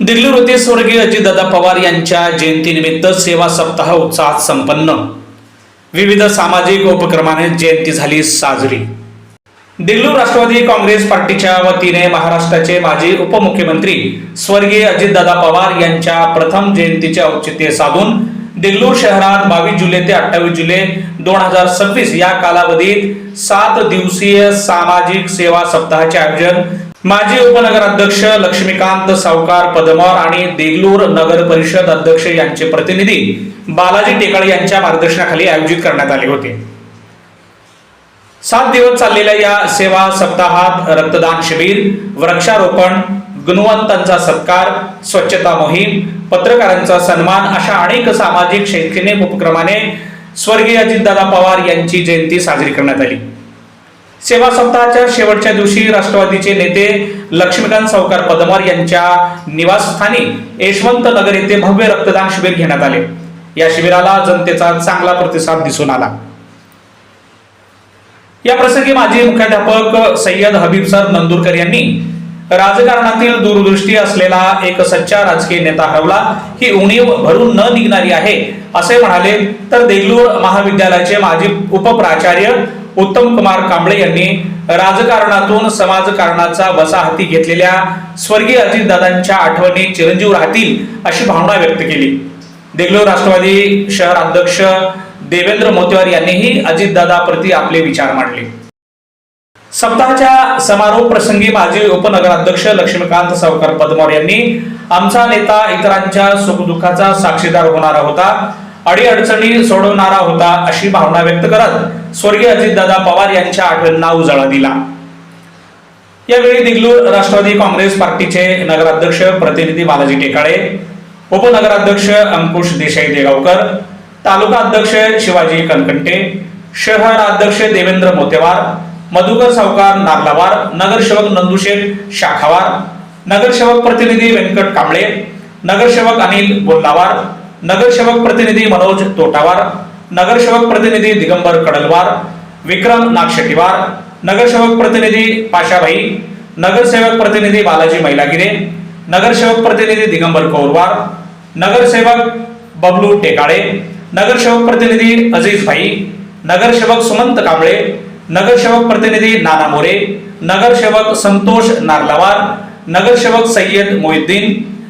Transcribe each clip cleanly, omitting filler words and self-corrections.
देगलूर येथे स्वर्गीय अजितदादा पवार यांच्या जयंतीनिमित्त सेवा सप्ताह उत्साहात संपन्न। विविध सामाजिक उपक्रमाने जयंती झाली साजरी। देगलूर राष्ट्रवादी काँग्रेस पार्टीच्या वतीने महाराष्ट्राचे माजी उपमुख्यमंत्री स्वर्गीय अजितदादा पवार यांच्या प्रथम जयंतीचे औचित्य साधून देगलूर शहरात 22 जुलै ते 28 जुलै 2026 या कालावधीत 7 दिवसीय सामाजिक सेवा सप्ताहाचे आयोजन माजी उपनगराध्यक्ष लक्ष्मीकांत सावकार पदमवार आणि देगलूर नगर परिषद अध्यक्ष यांचे प्रतिनिधी बालाजी टेकाळे यांच्या मार्गदर्शनाखाली आयोजित करण्यात आले होते। 7 दिवस चाललेल्या या सेवा सप्ताहात रक्तदान शिबिर, वृक्षारोपण, गुणवंतांचा सत्कार, स्वच्छता मोहीम, पत्रकारांचा सन्मान अशा अनेक सामाजिक शैक्षणिक उपक्रमाने स्वर्गीय अजितदादा पवार यांची जयंती साजरी करण्यात आली। सेवा सप्ताहाच्या शेवटच्या दिवशी राष्ट्रवादीचे नेते लक्ष्मीकांत सावकार पदमवार यांच्या निवासस्थानी यशवंत नगर येथे भव्य रक्तदान शिबिर घेण्यात आले। या शिबिराला जनतेचा चांगला प्रतिसाद दिसून आला। या प्रसंगी माजी मुख्याध्यापक सय्यद हबीब सर नंदुरकर यांनी राजकारणातील दूरदृष्टी असलेला एक सच्चा राजकीय नेता हरवला, ही उणीव भरून न निघणारी आहे असे म्हणाले। तर देगलूर महाविद्यालयाचे माजी उपप्राचार्य उत्तम कुमार कांबळे यांनी राजकारणातून समाजकारणाचा वसा हाती घेतलेल्या स्वर्गीय अजितदादांच्या आठवणी चिरंजीव राहतील अशी भावना व्यक्त केली। देगलूर राष्ट्रवादी शहर अध्यक्ष देवेंद्र मोतेवार यांनीही अजितदादा प्रति आपले विचार मांडले। सप्ताहाच्या समारोप प्रसंगी माजी उपनगराध्यक्ष लक्ष्मीकांत सावकार पदमवार यांनी आमचा नेता इतरांच्या सुखदुःखाचा साक्षीदार होणारा होता, अडीअडचणी सोडवणारा होता अशी भावना व्यक्त करत स्वर्गीय अजितदादा पवार यांच्या आठवणींना उजाळा दिला। यावेळी देगलूर राष्ट्रवादी काँग्रेस पार्टीचे नगराध्यक्ष प्रतिनिधी बालाजी टेकाळे, उपनगराध्यक्ष अंकुश देसाई देगावकर, तालुका अध्यक्ष शिवाजी कनकंटे, शहर अध्यक्ष देवेंद्र मोतेवार, मधुकर सावकार नारलावार, नगरसेवक नंदुशेठ शाखावार, नगरसेवक प्रतिनिधी व्यंकट कांबळे, नगरसेवक अनिल बोल्लावार, नगरसेवक प्रतिनिधी मनोज तोटावार, नगरसेवक प्रतिनिधी दिगंबर कडलवार, विक्रम नागशेटीवार, नगरसेवक प्रतिनिधी पाशाभाई, नगरसेवक प्रतिनिधी बालाजी मैलागिरे, नगरसेवक प्रतिनिधी दिगंबर कौरवार, नगरसेवक बबलू टेकाळे, नगरसेवक प्रतिनिधी अजीज भाई, नगरसेवक सुमंत कांबळे, नगरसेवक प्रतिनिधी नाना मोरे, नगरसेवक संतोष नारलावार, नगरसेवक सय्यद मोहिद्दीन,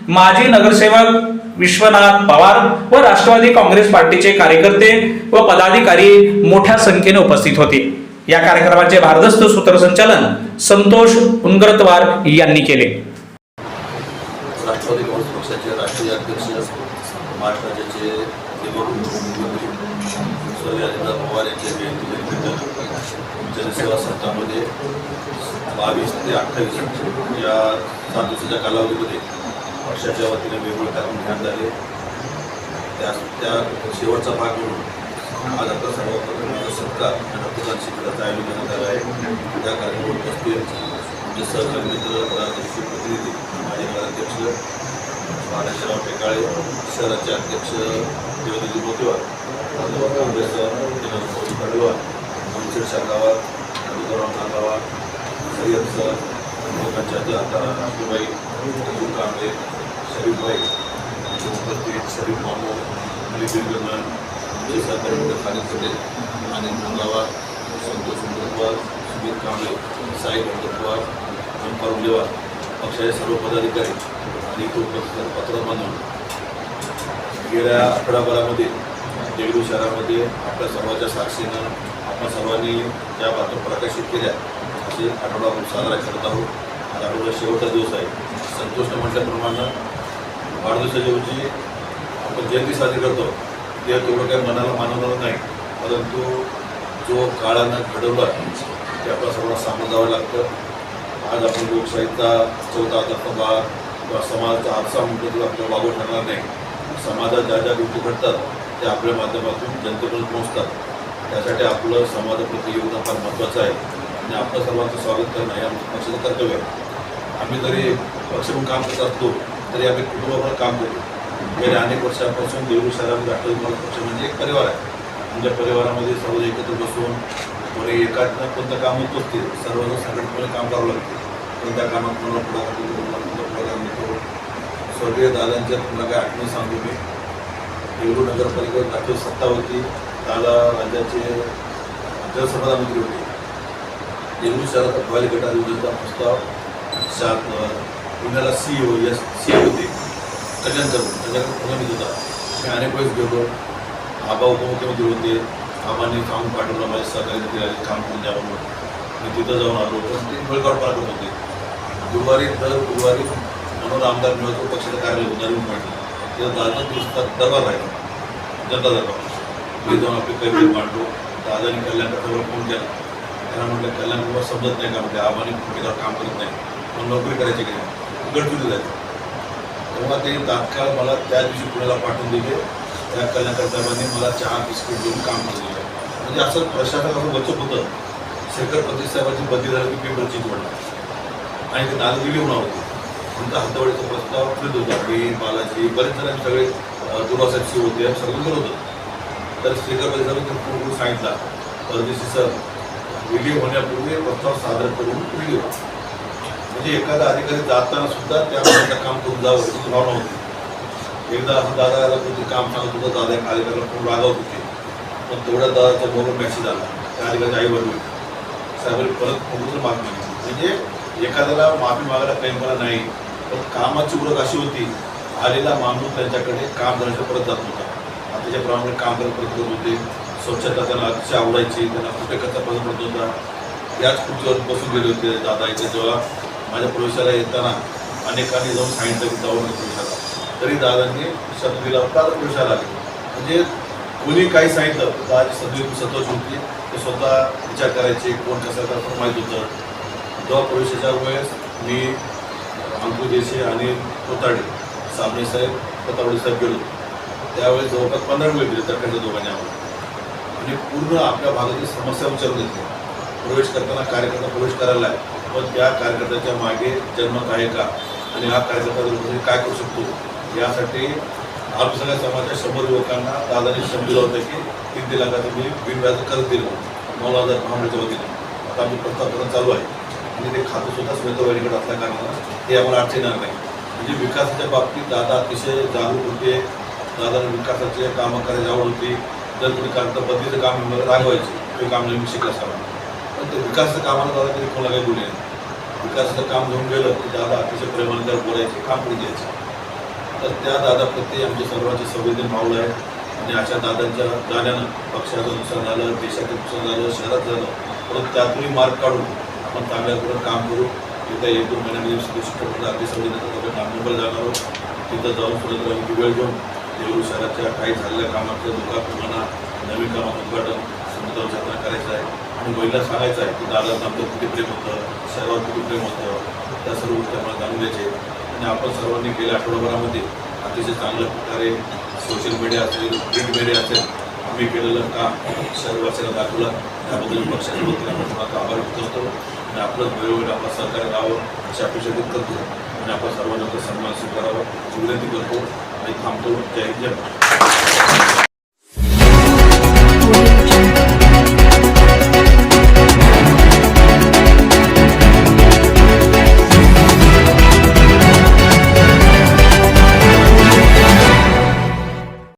माजी नगरसेवक विश्वनाथ पवार व राष्ट्रवादी काँग्रेस पार्टीचे कार्यकर्ते व पदाधिकारी मोठ्या संख्येने उपस्थित होते। या कार्यक्रमाचे भारदस्त सूत्रसंचालन संतोष उनगरतवार यांनी केले। राष्ट्रवादी काँग्रेस पक्षाचे राष्ट्रीय अध्यक्ष महाराष्ट्र राज्याचे स्वर्गीय अजितदादा पवार यांच्या जयंतीनिमित्त जनसेवा सप्ताहामध्ये 22 ते 28 या 7 दिवसाच्या कालावधीमध्ये पक्षाच्या वतीने वेगवेगळे कार्यक्रम घेण्यात आले। त्या शेवटचा भाग म्हणून आज आता सर्वप्रथम सत्कार आणि रक्तदान शिबिराचं आयोजन करण्यात आलं आहे। त्या कार्यक्रमात उपस्थित आमचे सहकारी मित्र राजकीय प्रतिनिधी माजी नगराध्यक्ष बालाजीराव टेकाळे, शहराचे अध्यक्ष देवेंद्र मोतेवार, काँग्रेस कडलवार, नंदुशेठ शाखावार, मधुकरराव नारलावार, सय्यद सर, लोकांच्या आशुबाई, अब्दुल कांबळे, शरीफभाई, उपस्थित शरीफ मामू, अली बिरगमन, आमचे सहकारी मित्र खालिद पटेल, अनिल बोल्लावार, संतोष उनगरतवार, सुमित कांबळे, साई गंगतवार, ओंकार उलेवार, पक्षाचे सर्व पदाधिकारी आणि उपस्थित पत्र बांधून गेल्या आठवडाभरामध्ये देगलूर शहरामध्ये आपल्या सर्वांच्या साक्षीनं आपण सर्वांनी ज्या बातम्या प्रकाशित केल्या असे आठवडा साजरा करत आहोत। आज आठवडा शेवटचा दिवस आहे। संतोषनं म्हटल्याप्रमाणे वाढदिवसाच्या दिवशी आपण जयंती साजरी करतो ते तेवढं काही मनाला मानवणार नाही, परंतु जो काळानं घडवला ते आपल्या सर्वांना सामोरं जावं लागतं। आज आपण लोकशाहीचा 4था दर्जा किंवा समाजाचा आरसा म्हणतो तो आपल्याला वागू ठरणार नाही। समाजात ज्या ज्या गोष्टी घडतात त्या आपल्या माध्यमातून जनतेपर्यंत पोहोचतात, त्यासाठी आपलं समाजाप्रती योगदान फार महत्त्वाचं आहे आणि आपलं सर्वांचं स्वागत करणं हे आमचं पक्षाचं कर्तव्य आहे। आम्ही जरी पक्ष म्हणून काम करत असतो तरी आम्ही कुटुंबावर काम करतो। गेल्या अनेक वर्षापासून देगलूर शहरामध्ये राष्ट्रवादी काँग्रेस पक्ष म्हणजे एक परिवार आहे। आमच्या परिवारामध्ये सर्व एकत्र बसून कोणी एकाच कोणतं काम होत असते, सर्वजण संघटनेने काम करावं लागते। कोणत्या कामात कोणाला पुढाकार देतो, कोणाला पुढाकार देतो, स्वर्गीय दादांच्या तुम्हाला काय आठवण सांगतो मी. देगलूर नगरपालिकेवर दाखल सत्ता होती. दादा राज्याचे जलसंपदा मंत्री होते. देगलूर शहरात अहवाली गटाविरुद्धचा प्रस्ताव पुण्याला CEO होते कल्याण करून त्याच्याकडे प्रलंबित होता. मी अनेक वेळेस गेलो. आबा उपमुख्यमंत्री होते. आबांनी काम पाठवलं माझ्या सहकारी अधिकारी काम करून द्यावं. मी तिथं जाऊन आलो पण ते बळकाट पाठवत होते. दर गुरुवारी म्हणून आमदार मिळवतो पक्षाचं कार्यालय होतं नवीन पाठवलं. तिथं 10 दिवसात दरबार राहिला, जनता दरबार. मी जाऊन आपली कैफियत मांडलो. दादानी कल्याणकरता फोन केला. त्यांना म्हटलं कल्याण तुम्हाला समजत नाही का म्हणजे आबांनी केल्यावर काम करत नाही मग नोकरी करायची की नाही गडचुरी जायचं. तेव्हा ते तात्काळ मला त्या दिवशी पुण्याला पाठवून दिले. त्या कल्याणकर साहेबांनी मला चहा बिस्किट देऊन काम करून दिलं. म्हणजे असं प्रशासनाचं वचक होतं. शेखर पती साहेबांची बदली झाली की पेपरची जोडला आणि ते नागरिक होणार होते. त्यांचा हातावडीचा प्रस्ताव फिरत होता. मी बालाजी बरेच जणांनी सगळे दुर्वासाहेब होते सगळं करत होतं. तर शेखर पती साहेबांनी पूर्ण सांगितला परदेशी सर रिलीव्ह होण्यापूर्वी प्रस्ताव सादर करून रिलीव्ह म्हणजे एखादा अधिकारी जाताना सुद्धा त्या मुलाचं काम करून जावं याची भावना होती. एकदा असं दादाला कोणतं काम सांगत होतं. दादा एका अधिकाऱ्याला खूप रागावत होते. पण तेवढ्या दादाचा मोबाईल मेसेज आला त्या अधिकाऱ्याच्या आई वडील साहेबांनी परत फोन मागणी म्हणजे एखाद्याला माफी मागायला काही मला नाही. पण कामाची ओळख अशी होती आलेला माणूस त्यांच्याकडे काम करण्याचं परत जात होता. त्याच्याप्रमाणे काम करत होते. स्वच्छता त्यांना अतिशय आवडायची. त्यांना कुठे कसा पसंत पडत होता. याच खुर्चीवर बसून गेले होते दादा इथे. जेव्हा माझ्या प्रवेशाला येताना अनेकांनी जाऊन सांगितलं की जाऊन प्रवेशाला तरी दादांनी शब्द दिला होता प्रवेशाला आले. म्हणजे कोणी काही सांगितलं दादाची सत्वच होती. ते स्वतः विचार करायचे कोण कसं करतं माहीत होतं. जेव्हा प्रवेशाच्या वेळेस मी अंकुर देशे आणि कोताडे साबणे साहेब कोतावडे साहेब गेलो त्यावेळेस जवळपास 15 वेळ दिले त्या दोघांनी आम्हाला आणि पूर्ण आपल्या भागातील समस्या विचारून घेतल्या. प्रवेश करताना कार्यकर्ता प्रवेश करायला आहे पण त्या कार्यकर्त्याच्या मागे जन्मत आहे का आणि हा कार्यकर्ता काय करू शकतो यासाठी अल्पसंख्याक समाजाच्या 100 युवकांना दादाने शब्द दिला होता की 3 लाखाचं मी बिनव्याज कर्ज दिलं 9,000 महामंडळाच्या वतीने. आता आमची प्रस्ताव करणं चालू आहे आणि ते खातं सुद्धा स्मितवाडीकडे असल्या कारणानं ते आम्हाला अडचण येणार नाही. म्हणजे विकासाच्या बाबतीत दादा अतिशय जागरूक होते. दादाने विकासाचे कामं करायची आवड होती. जर कोणी कारण बदलीचं काम रागवायचे ते काम नेहमी शिकलं असावं पण ते विकासाचं कामाला दादा तरी कोणाला काही बोलले नाही. विकासाचं काम घेऊन गेलं की दादा अतिशय प्रेमाने त्यावर बोलायचे काम करून द्यायचे. तर त्या दादाप्रती आमच्या सर्वांचे संवेदन मावलं आहे आणि अशा दादांच्या गाण्यानं पक्षाचं नुकसान झालं, देशाचं नुकसान झालं, शहरात झालं परंतु त्यातूनही मार्ग काढून आपण चांगल्याकडून काम करू. येत्या 1-2 महिन्यांमध्ये शिक्षण अगदी संवेदनाचं मुंबईला जाणार आहोत. तिथं जाऊन सुद्धा वेळ घेऊन देगलूर शहराच्या काही झालेल्या कामाचं लोकांना म्हणा नवीन कामाचं उद्घाटन समुद्रावर करायचं आहे आणि महिला सांगायचं आहे की दादांना आमचं किती प्रेम होतं, शहरावर किती प्रेम होतं त्या सर्व गोष्टी आम्हाला जाणून घ्यायचे. आणि आपण सर्वांनी गेल्या आठवड्याभरामध्ये अतिशय चांगल्या प्रकारे सोशल मीडिया असेल प्रिंट मीडिया असेल आम्ही केलेलं काम शहरवासियांना दाखवलं. त्याबद्दल पक्षाच्या वतीने आपण तुम्हाला आभार व्यक्त करतो आणि आपलं वेळोवेळी आपलं सहकार्य राहावं अशी अपेक्षा व्यक्त करतो आणि आपण सर्वांना सन्मान स्वीकारावा विनंती करतो आणि थांबतो. जय हिंद.